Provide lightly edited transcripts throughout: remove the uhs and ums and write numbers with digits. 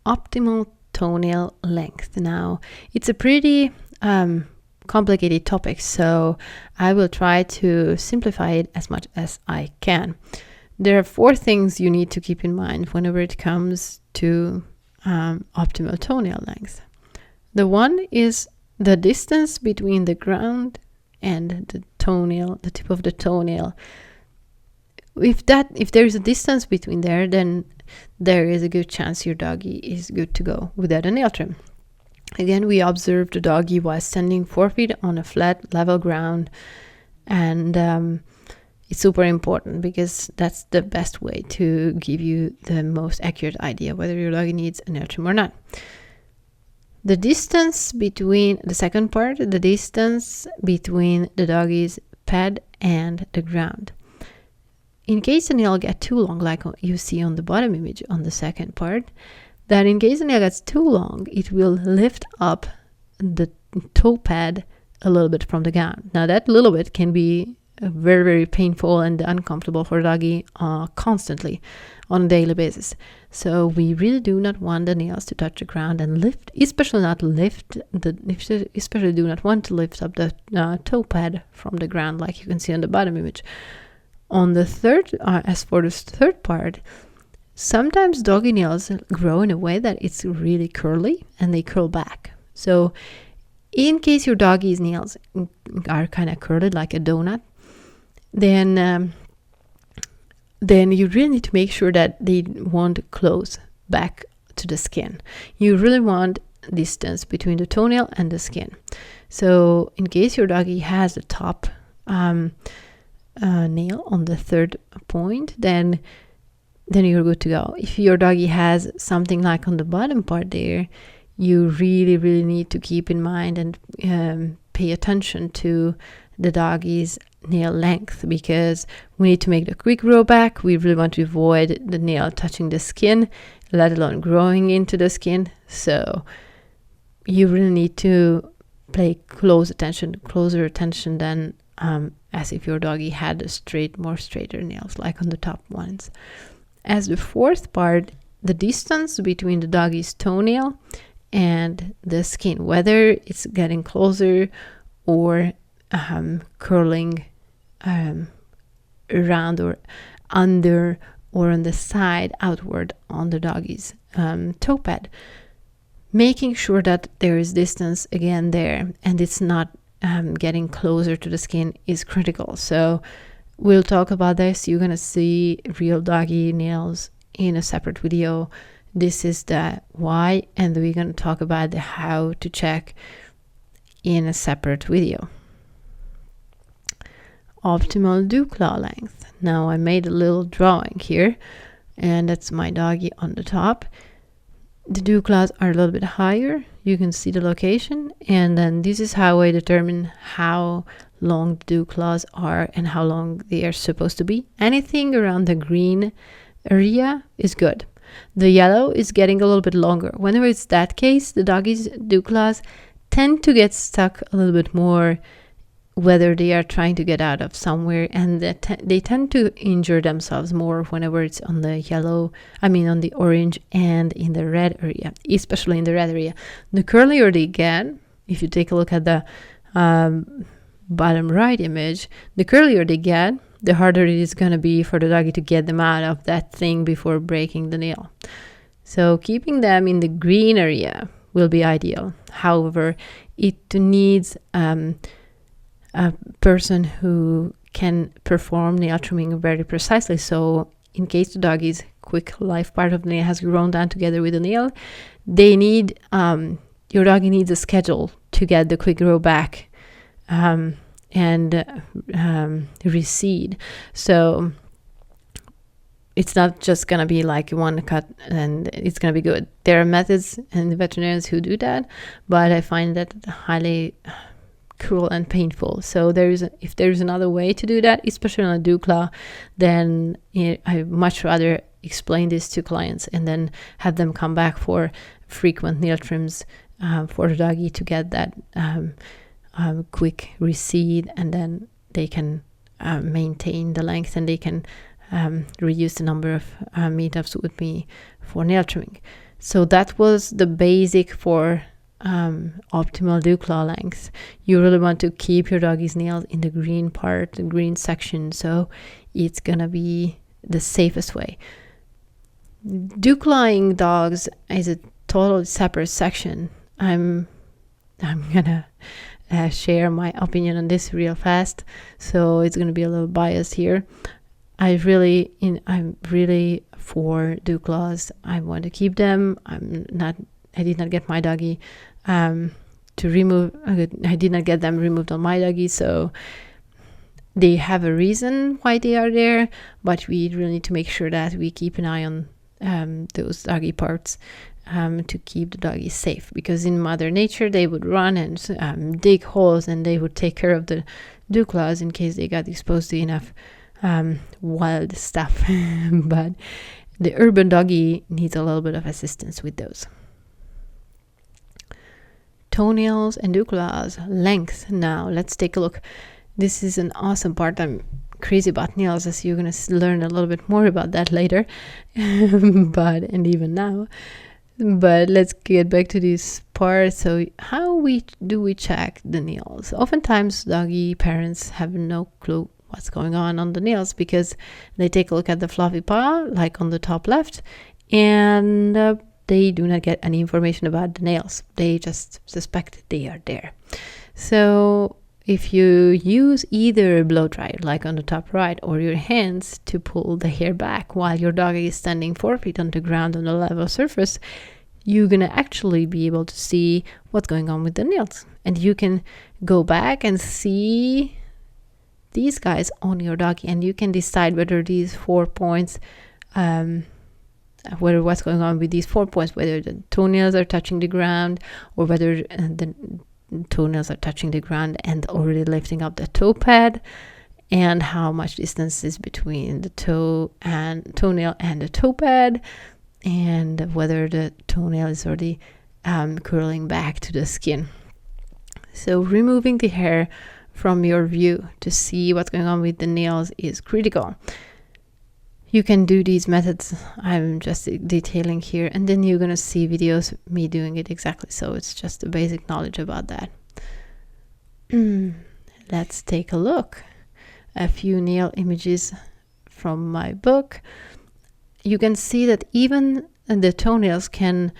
optimal toenail length. Now, it's a pretty complicated topic, so I will try to simplify it as much as I can. There are 4 things you need to keep in mind whenever it comes to optimal toenail length. The one is the distance between the ground and the toenail, the tip of the toenail. If there is a distance between there, then there is a good chance your doggy is good to go without a nail trim. Again, we observe the doggy while standing 4 feet on a flat, level ground, and it's super important because that's the best way to give you the most accurate idea whether your doggy needs a nail trim or not. The distance between the second part, the distance between the doggy's pad and the ground. In case the nail gets too long, like you see on the bottom image on the second part, that in case the nail gets too long, it will lift up the toe pad a little bit from the ground. Now that little bit can be very, very painful and uncomfortable for a doggy constantly on a daily basis. So we really do not want the nails to touch the ground and lift, especially do not want to lift up the toe pad from the ground, like you can see on the bottom image. On the third, as for the third part, sometimes doggy nails grow in a way that it's really curly and they curl back. So in case your doggy's nails are kind of curled like a donut, then you really need to make sure that they won't close back to the skin. You really want distance between the toenail and the skin. So in case your doggy has the top nail on the third point, then you're good to go. If your doggy has something like on the bottom part there, you really, really need to keep in mind and pay attention to the doggy's nail length, because we need to make the quick grow back. We really want to avoid the nail touching the skin, let alone growing into the skin. So you really need to pay closer attention than as if your doggy had more straighter nails, like on the top ones. As the fourth part, the distance between the doggy's toenail and the skin, whether it's getting closer or curling around or under or on the side outward on the doggy's toe pad. Making sure that there is distance again there and it's not getting closer to the skin is critical. So we'll talk about this. You're gonna see real doggy nails in a separate video. This is the why, and we're gonna talk about the how to check in a separate video. Optimal dew claw length. Now I made a little drawing here, and that's my doggy on the top. The dew claws are a little bit higher. You can see the location, and then this is how I determine how long the dew claws are and how long they are supposed to be. Anything around the green area is good. The yellow is getting a little bit longer. Whenever it's that case, the doggy's dew claws tend to get stuck a little bit more, whether they are trying to get out of somewhere, and they tend to injure themselves more whenever it's on the on the orange and in the red area, especially in the red area. The curlier they get, if you take a look at the bottom right image, the curlier they get, the harder it is going to be for the doggy to get them out of that thing before breaking the nail. So keeping them in the green area will be ideal. However, it needs a person who can perform nail trimming very precisely. So in case the doggy's quick life part of the nail has grown down together with the nail, they need your doggy needs a schedule to get the quick grow back and recede. So it's not just going to be like one cut and it's going to be good. There are methods and veterinarians who do that, but I find that highly cruel and painful. So if there's another way to do that, especially on a dew claw, then I much rather explain this to clients and then have them come back for frequent nail trims for the doggy to get that quick recede, and then they can maintain the length and they can reduce the number of meetups with me for nail trimming. So that was the basic for optimal dew claw length. You really want to keep your doggy's nails in the green part, the green section, so it's gonna be the safest way. Dew clawing dogs is a totally separate section. I'm gonna share my opinion on this real fast, so it's gonna be a little biased here. I'm really for dew claws. I want to keep them. I did not get my doggy to remove. I did not get them removed on my doggy, so they have a reason why they are there. But we really need to make sure that we keep an eye on those doggy parts to keep the doggy safe. Because in Mother Nature, they would run and dig holes, and they would take care of the dew claws in case they got exposed to enough wild stuff. But the urban doggy needs a little bit of assistance with those. Toenails and dew claws length. Now let's take a look. This is an awesome part. I'm crazy about nails, as you're going to learn a little bit more about that later. And even now. But let's get back to this part. So how do we check the nails? Oftentimes doggy parents have no clue what's going on the nails, because they take a look at the fluffy paw, like on the top left, and they do not get any information about the nails. They just suspect they are there. So if you use either a blow dryer, like on the top right, or your hands to pull the hair back while your dog is standing 4 feet on the ground on a level surface, you're going to actually be able to see what's going on with the nails. And you can go back and see these guys on your doggy, and you can decide whether these 4 points, whether what's going on with these 4 points, whether the toenails are touching the ground, or whether the toenails are touching the ground and already lifting up the toe pad, and how much distance is between the toenail and the toe pad, and whether the toenail is already curling back to the skin. So removing the hair from your view to see what's going on with the nails is critical. You can do these methods I'm just detailing here, and then you're going to see videos of me doing it exactly. So it's just a basic knowledge about that. Let's take a look. A few nail images from my book. You can see that even the toenails can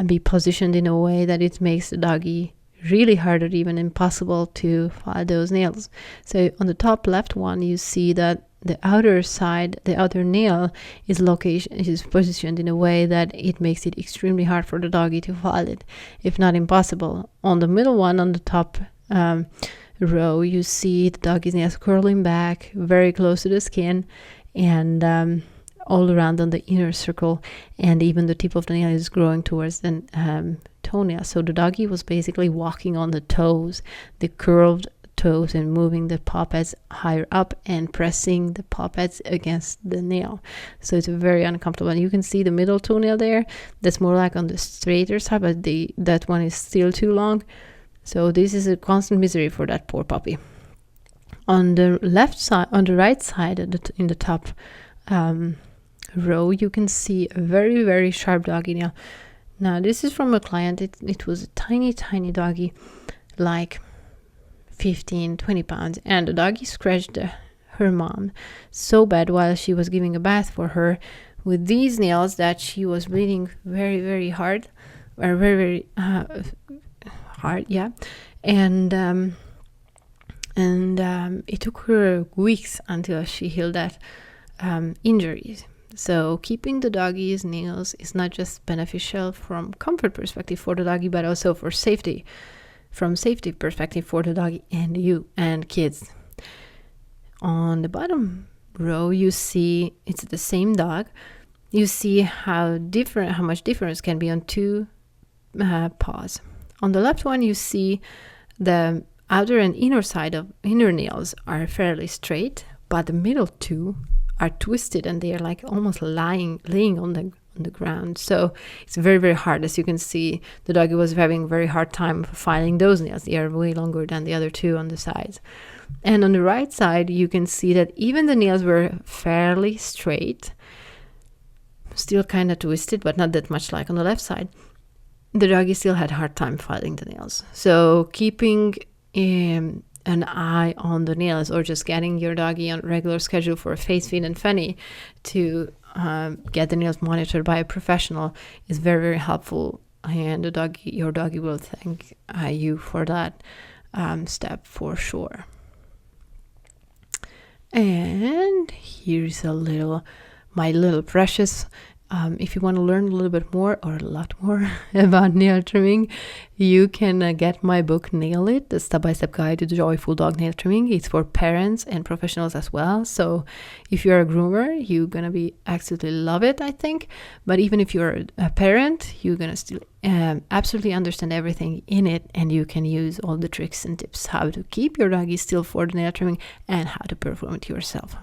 be positioned in a way that it makes the doggy really hard or even impossible to file those nails. So on the top left one, you see that the outer side, the outer nail is positioned in a way that it makes it extremely hard for the doggy to file it, if not impossible. On the middle one, on the top row, you see the doggy's nails curling back very close to the skin, and all around on the inner circle, and even the tip of the nail is growing towards the toenail. So the doggy was basically walking on the toes, the curved toes, and moving the paw pads higher up and pressing the paw pads against the nail. So it's very uncomfortable. And you can see the middle toenail there. That's more like on the straighter side, but that one is still too long. So this is a constant misery for that poor puppy. On the left side, on the right side, in the top row, you can see a very, very sharp doggy nail. Now, this is from a client. It was a tiny, tiny doggy, like 15, 20 pounds. And the doggy scratched her mom so bad while she was giving a bath for her with these nails that she was bleeding very, very hard. Or very, very hard, yeah. And it took her weeks until she healed that injury. So keeping the doggy's nails is not just beneficial from comfort perspective for the doggy, but also for safety, from safety perspective for the doggy and you and kids. On the bottom row, you see it's the same dog. You see how much difference can be on two paws. On the left one, you see the outer and inner side of inner nails are fairly straight, but the middle two are twisted, and they are like almost laying on the ground. So it's very, very hard. As you can see, the doggy was having a very hard time filing those nails. They are way longer than the other two on the sides. And on the right side, you can see that even the nails were fairly straight, still kind of twisted, but not that much like on the left side, the doggy still had a hard time filing the nails. So keeping an eye on the nails, or just getting your doggy on a regular schedule for a face feed and Fanny to get the nails monitored by a professional is very, very helpful. And your doggy will thank you for that step for sure. And here's my little precious. If you want to learn a little bit more, or a lot more, about nail trimming, you can get my book Nail It, the step-by-step guide to the joyful dog nail trimming. It's for parents and professionals as well. So if you're a groomer, you're going to be absolutely love it, I think. But even if you're a parent, you're going to still absolutely understand everything in it, and you can use all the tricks and tips how to keep your doggy still for the nail trimming and how to perform it yourself.